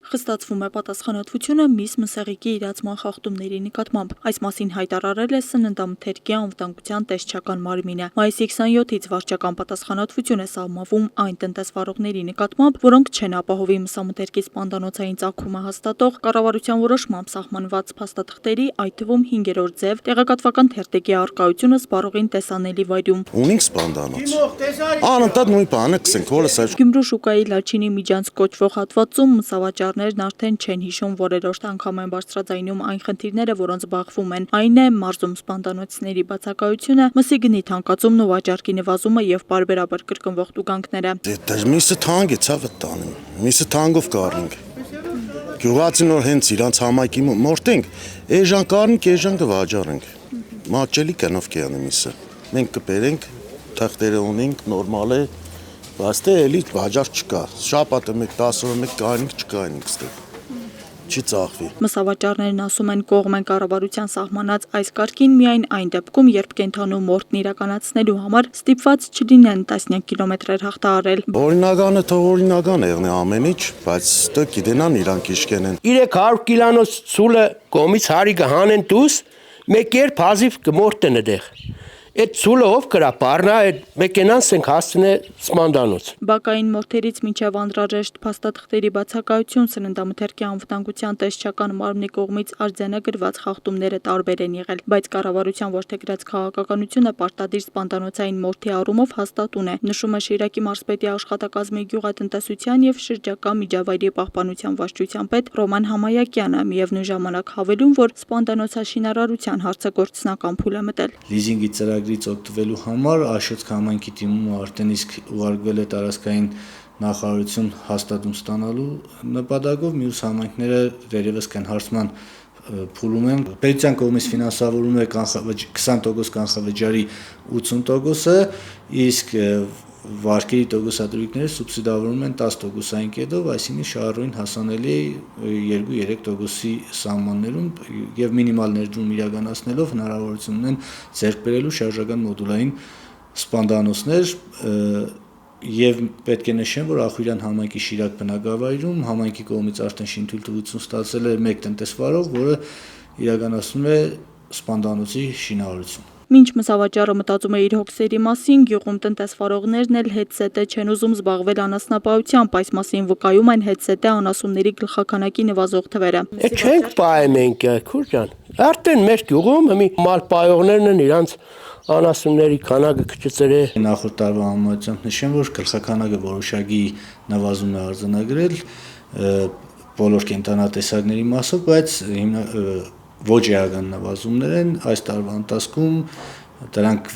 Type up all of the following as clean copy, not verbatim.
Խստացվում է պատասխանատվությունը միս մսեղիկի իրացման խախտումների նկատմամբ։ Այս մասին հայտարարել է Սննդամթերքի անվտանգության տեսչական մարմինը։ Մայիսի 27-ից վարչական պատասխանատվություն է սահմանվում այն տնտեսվարողների նկատմամբ, որոնք չեն ապահովի մսամթերքի սպանդանոցային ծագումը հաստատող կառավարության որոշմամբ սահմանված փաստաթղթերի, այդ թվում 5-րդ ձև, տեղեկատվական թերթիկի առկայությունը սպառողին տեսանելի վայրում։ Ունենք սպանդանոց։ Անընդհատ նույն բանը կսենք, որը սա։ Գյումրու շուկայի Լաչինի միջանց կոչվող հատվածում մսավաճառներն արդեն չեն հիշում որերորդ անգամ են բարձրաձայնում այն խնդիրները, որոնց բախվում են։ Այն է մարզում սպանդանոցների բացակայությունը, մսի գնի թանկացումն ու վաճառքի նվազումը եւ պարբերաբար կրկնվող տուգանքները։ Միսը թանկ է, ցավը տանեմ։ Միսը թանկով կառնենք։ Գյուղացին որ հենց իրանց համայնքի մորտենք, էժան կառնենք, էժան կվաճառենք։ Մաճելի կնով կյանը միսը։ Մենք կբերենք, թղթերը ունենք, նորմալ է, բայց դե էլի վաճառք չկա։ Շաբաթը մեկ 10 օրը մեկ կանենք չկանենք ստեղ։ Չի ծախվի։ Մսավաճառներն ասում են կողմ են կառավարության սահմանած այս կարգին միայն այն դեպքում, երբ կենթանու մորտն իրականացնելու համար ստիպված չլինեն տասնյակ կիլոմետրեր հաղթահարել։ Օրինականը թող օրինական եղնի ամեն ինչ, բայց դե գիտենան իրանք իշքեն են։ 300 կիլոնոց ցուլը կոմից հարիկը հանեն դուս, մեկ երբ հազիվ կմորտեն դեղ։ Այդ ցուլը ով կրա բառնա, այդ մեքենանս ենք հասցնե սպանդանոց։ Բակային մորթերից մինչև անհրաժեշտ փաստաթղթերի բացակայություն Սննդամթերքի անվտանգության տեսչական մարմնի կողմից արձանագրված խախտումները տարբեր են եղել, բայց կառավարության որդեգրած քաղաքականությունը պարտադիր սպանդանոցային մորթի առումով հաստատուն է, նշում է Շիրակի մարզպետի աշխատակազմի գյուղատնտեսության եւ շրջակա միջավայրի պահպանության վարչության պետ Ռոման Համայակյանը, միևնույն ժամանակ հավելում, որ սպանդանոցաշինարարության հարցը գործնական փուլ է մտել։ Լիզինգի ծրագրից օգտվելու համար Աշոտք համայնքի թիմում արդեն իսկ ուղարկվել է տարածքային նախարարություն հաստատում ստանալու նպատակով, մյուս համայնքները դերևս կենհարցման փուլում են։ Պետության կողմից ֆինանսավորվում է 20% կանխավճարի 80%-ը, իսկ վարկերի տոկոսադրույքները սուբսիդավորվում են 10%-ային կետով, այսինքն շահառուին հասանելի 2-3%-ի սահմաններում եւ մինիմալ ներդրում իրականացնելով հնարավորություն ունեն ձեռք բերելու շարժական մոդուլային սպանդանոցներ եւ պետք է նշեմ, որ Ախուրյան համայնքի Շիրակ բնակավայրում համայնքի կողմից արդեն շինթույլտվություն ստացել է մեկ տնտեսվարող, որը իրականացնում է սպանդանոցի շինարարություն։ Մինչ մսավաճառը մտածում է իր հոգսերի մասին, գյուղում տնտեսվարողներն էլ հետսետե չեն ուզում զբաղվել անասնապահությամբ, այս մասին վկայում են հետսետե անասունների գլխաքանակի նվազող թվերը։ Չենք պահում ենք, քուր ջան։ Արդեն մեր գյուղում մի մալ պահողներն են իրանց անասունների քանակը քչծեր է։ Նախորդ տարվա համեմատությամբ նշեմ, որ գլխաքանակը որոշակի նվազում է արձանագրել բոլոր կենտրոնատեսակների մասով, բայց ոչ էական նվազումներ են այս տարվա ընթացքում դրանք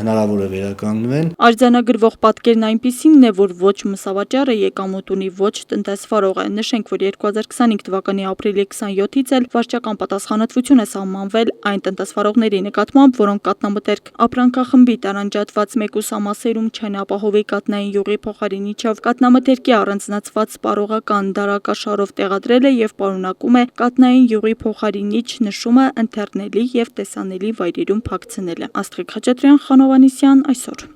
հնարավոր է վերականգնվեն։ Արձանագրվող պատկերն այնպիսինն է, որ ոչ մսավաճառը եկամուտ ունի, ոչ տնտեսվարողը։ Նշենք, որ 2025 թվականի ապրիլի 27-ից էլ վարչական պատասխանատվություն է սահմանվել այն տնտեսվարողների նկատմամբ, որոնք կատնամթերք ապրանքախմբի տարանջատված մեկուսամասերում չեն ապահովի կատնային յուղի փոխարինիչով կատնամթերքի առանձնացված սպառողական դարակաշարով տեղադրելը եւ պարունակում է կատնային յուղի փոխարինիչ նշումը ընթեռնելի եւ տեսանելի վայրերում փակցնելը։ Աստղիկ Խաչատրյան, Խանովանեսյան, այսօր։